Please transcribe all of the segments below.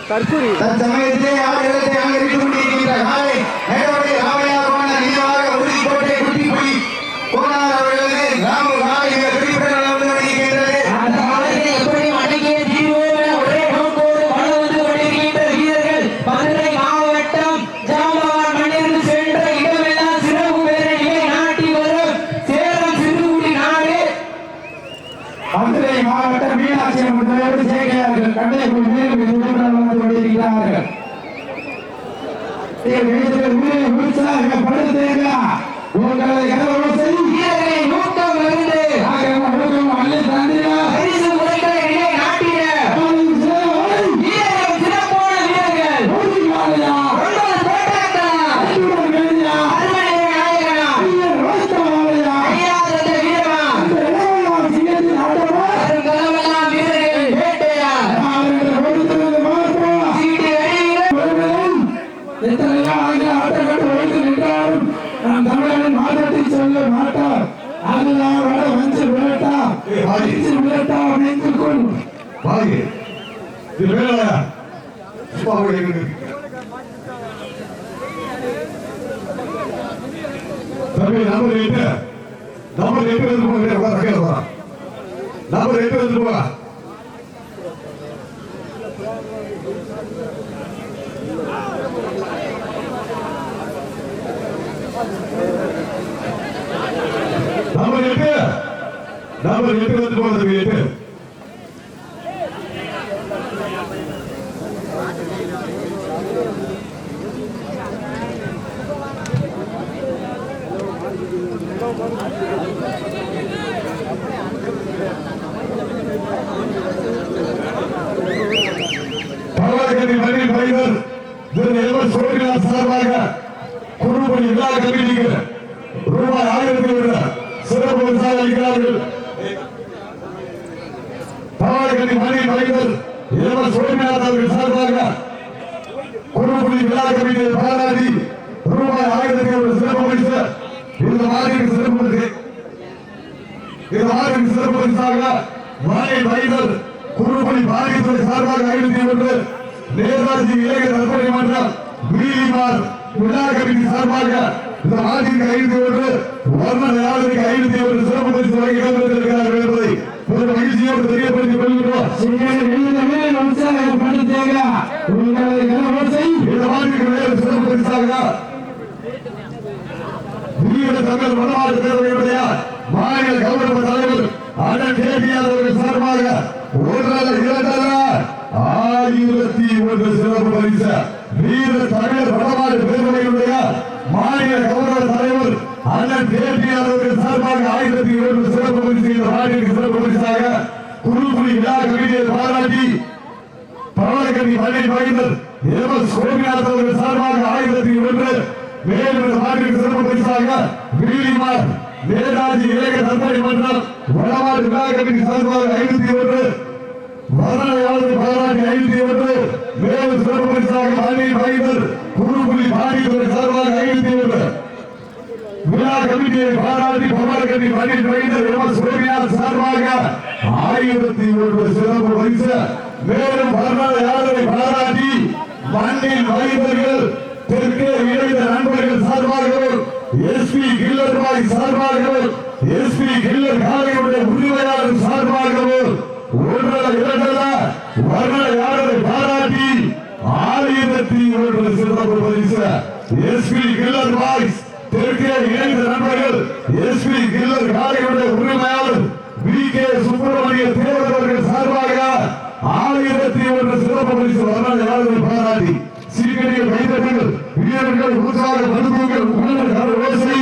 தற்சமயத்திலே ஆடுகளத்தை அலங்கரித்துக் கொண்டிருக்கின்ற காலை மேலோடு ராமையாருமான நினைவாக உறுதிக்கோட்டை குட்டிப்புலி கோனார் அவர்களது ராமு காலை குறிப்பிட நடந்து கொண்டிருக்கின்றது. அந்த காலையை எப்படி அடங்கிய தீர்வோடு ஒரே நோக்கோடு வள வந்து கொண்டிருக்கின்ற வீரர்கள் மதுரை மாவட்டம் ஜாம்பவான் மண்ணிலிருந்து சென்ற இடமெல்லாம் சிறப்பு பேரணியை நாட்டி வரும் சேலம் சிறுகுடி நாடு மதுரை மாவட்டம் மீனாட்சி அம்மன் தலைவர் சேகையார்கள் கண்டை சார்பாக குறும்படி எல்லா கல்விகள் ரூபாய் 1000 சிறப்பு விருதாக அளிக்கிறார்கள். பவானிகட்டி மணி மலைகள் இளவர் சுவாமிநாதன் அவர்கள் சார்பாக குறும்படி விழா கமிட்டியை பாராட்டி ரூபாய் 1000 சிறப்பு பரிசு இந்த மாதிரி சிறப்பு பரிசாக மணி மலைகள் குறும்படி பாரதித்துறை சார்பாக 501 நேதாஜி இளைஞர் நற்பணி மன்றம் வீலிமார் விழா கமிட்டி சார்பாக இந்த மாநில 501 வர்ண யாதனைக்கு 501 சிறப்பு பரிசு வழங்கி இடம்பெற்றிருக்கிறார்கள் என்பதை ஒரு மகிழ்ச்சியோடு தெரியப்படுத்திக் கொள்கிறோம். சிறப்பு பரிசாக வீர தமிழ் வடமாடு பேரவையுடைய மாநில கௌரவ தலைவர் அண்ணன் கேபிஆர் அவர்கள் சார்பாக 1001 சிறப்பு பரிசு வீர தமிழர் வடமாடு பேரவையுடைய மாநில கௌரவ தலைவர் அண்ணன் கேபிஆர் அவர்கள் சார்பாக 1001 சிறப்பு பரிசு மாநில சிறப்பு பரிசாக குறும்புலி விழா கமிட்டியை பாராட்டி பரவலக்கணி மணி மகிழ்ந்தர் எம்.எஸ். கோபிநாத் அவர்கள் சார்பாக 1001 மேலும் மாநில சிறப்பு பரிசாக வீலிமார் நேதாஜி இளைஞர் நற்பணி மன்றம் வடமாடு விழா கமிட்டி சார்பாக 501 வரலாறு பாராட்டி 501 மேலும் சிறப்பு பரிசாக மணி மகிழ்ந்தர் குறும்புலி பாடித்துறை சார்பாக 501 விழா கமிட்டியை பாராட்டி பரவலக்கணி மணி மகிழ்ந்தர் எம்.எஸ். கோபிநாத் சார்பாக 1001 சிறப்பு பரிசு மேலும் வரலாறு பாராட்டி மண்ணின் மகிழ்ந்தர்கள் தெற்கே இணைந்த நண்பர்கள் சார்பாகவும் எஸ்பி கில்லர் பாய் சார்பாகவும் எஸ்பி கில்லர் காலையுடைய உரிமையாளர் சார்பாகவும் வரலாறு பாராட்டி 1001 சிறப்பு பரிசு எஸ்பி கில்லர் பாய் தெற்கே இணைந்த நண்பர்கள் எஸ்பி கில்லர் காலையுடைய உரிமையாளர் வி.கே. சுப்பிரமணிய தேவர் அவர்கள் சார்பாக 1001 சிறப்பு பரிசு வரலாறு பாராட்டி சீக்கிரம் கைதட்டுங்கள் வீரர்கள் உற்சாக மருத்துவர்கள் உணர்வு ஓசை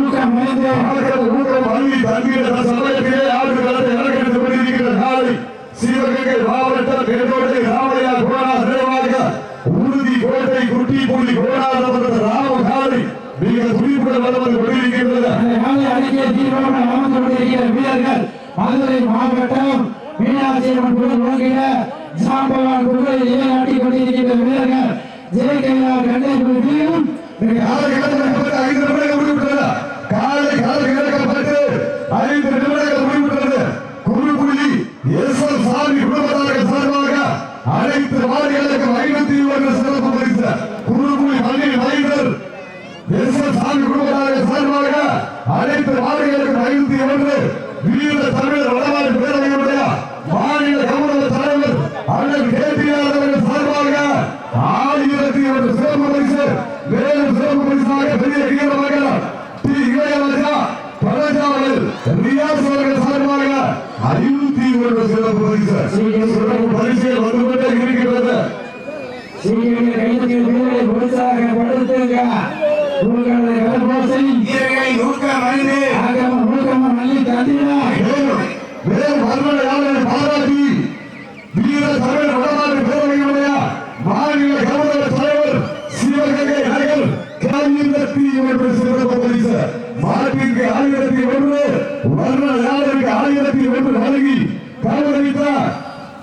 ஊக்கம் அள்ளி தண்ணீர் சமயத்திலே ஆடுகளத்தை இறக்கெடுத்து கொண்டிருக்கிற நாளை சிவகங்கை மாவட்டம் பெருந்தோட்டை ராமையா கோணா நிறைவாக உறுதி கோட்டை குட்டி புள்ளி கோணா ராம காலை மிக துடிப்புடன் வளர்ந்து கொண்டிருக்கிறது. அடிக்க தீர்மானம் அமர்ந்து கொண்டிருக்கிற வீரர்கள் மதுரை மாவட்டம் மீனாட்சி அம்மன் கோயில் வழங்கிய ஜாம்பவான் கோயிலை நாட்டி கொண்டிருக்கிற வீரர்கள் ஜெயகையா கண்டை குழுவிலும் காலை இழக்கப்பட்டு 5 நிமிடங்கள் முடிவுற்றது. காலை இழக்கப்பட்டு 5 நிமிடங்கள் முடிவுற்றது. சிறப்பு பரிசு குருகுடி மணி வைகர் சாமி குடும்பத்தார்கள் சார்பாக அனைத்து மாநிலங்களுக்கும் 501 வீர தமிழர் வடமாடு பேரவையுடைய மாநில கௌரவ தலைவர் அண்ணன் கேபிஆர் அவர்கள் சார்பாக 1001 சிறப்பு பரிசு மேலும் சிறப்பு பரிசாக பெரிய வீரமாக டி இளையராஜா பழனிசாமி ரியாஸ் அவர்கள் சார்பாக 51 சிறப்பு பரிசு சிறப்பு பரிசில் வந்து கொண்டே இருக்கிறது. பாராட்டி வீர தமிழ் வடமாடு பேரவையுடைய மாநில கௌரவ தலைவர் சிவகங்கை நகர் 1001 சிறப்பு பரிசு மாட்டிற்கு 1001 வர்ண யாருக்கு 1001 வழங்கி கௌரவித்தார்.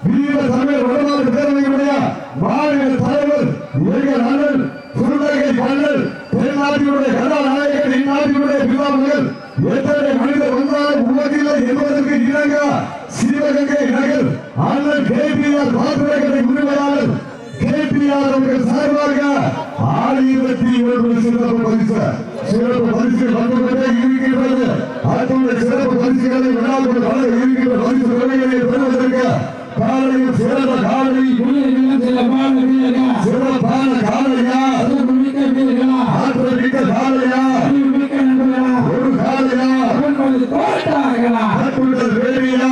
வீர தமிழ் வடமாடு பேரவையுடைய மாநில தலைவர் எங்கள் அண்ணன் குருநகை மன்னன் தென்னாட்டினுடைய கதாநாயகன் இந்நாட்டினுடைய பிதாமகள் எத்தனை மனிதர் வந்தாலும் உலகில்லை என்பதற்கு இணங்க சிவகங்கை நகர் அண்ணன் கேபிஆர் பாத்திரக்கடை உரிமையாளர் கேபிஆர் அவர்கள் சார்பாக 1001 சிறப்பு பரிசு வந்து கொண்டே இருக்கிறது. அத்துடைய சிறப்பு பரிசுகளை விழாவோடு வளர இருக்கின்ற பரிசு தொகைகளை பெறுவதற்கு காலையில் சிறந்த காலை சிறப்பான காலையா ஆற்றல் மிக்க காலையா ஒரு காலையா ஆற்றுடல் வேலையா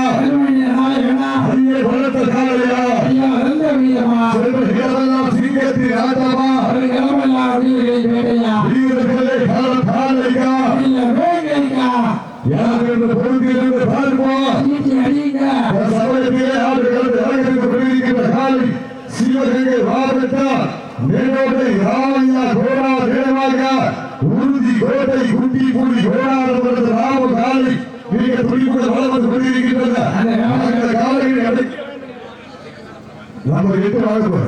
அரிய பலத்த காலையா சிங்கத்தின் ஆட்டமா வீரர்களை காலையா யார் என்று பொறுத்திருந்து பார்ப்போம். சமயத்திலே ஆடுகளது இறங்கிற்கு பிரிக்கின்ற காலை சிவகங்கை மாவட்டம் மேலோட்டை ராமையா கோடா தேவாக உறுதி கோட்டை குட்டி புலி கோடாத ராம காலை மிக துடிப்புடன் வளர்ந்து கொண்டிருக்கின்றது. அந்த காலையை நம்ம 8 வாழ்க்கை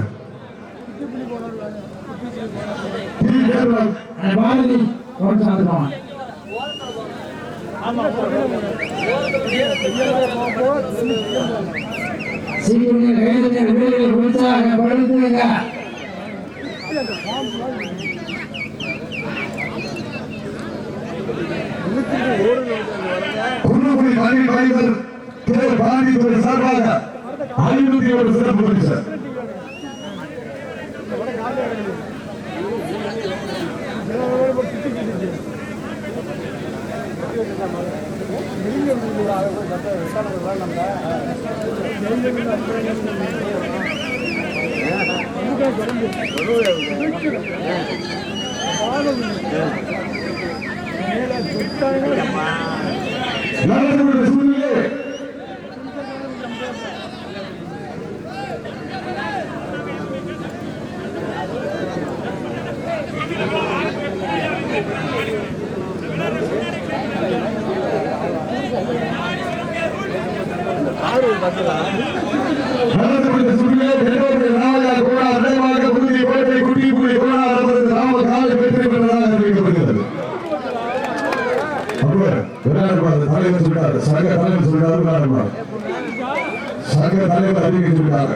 குருகுடி மணி வைகர் பாண்டித்துறை சார்பாக 501 சிறப்பு பரிசு சங்க தலைவர் அறிவிக்க சொல்லிட்டாங்க.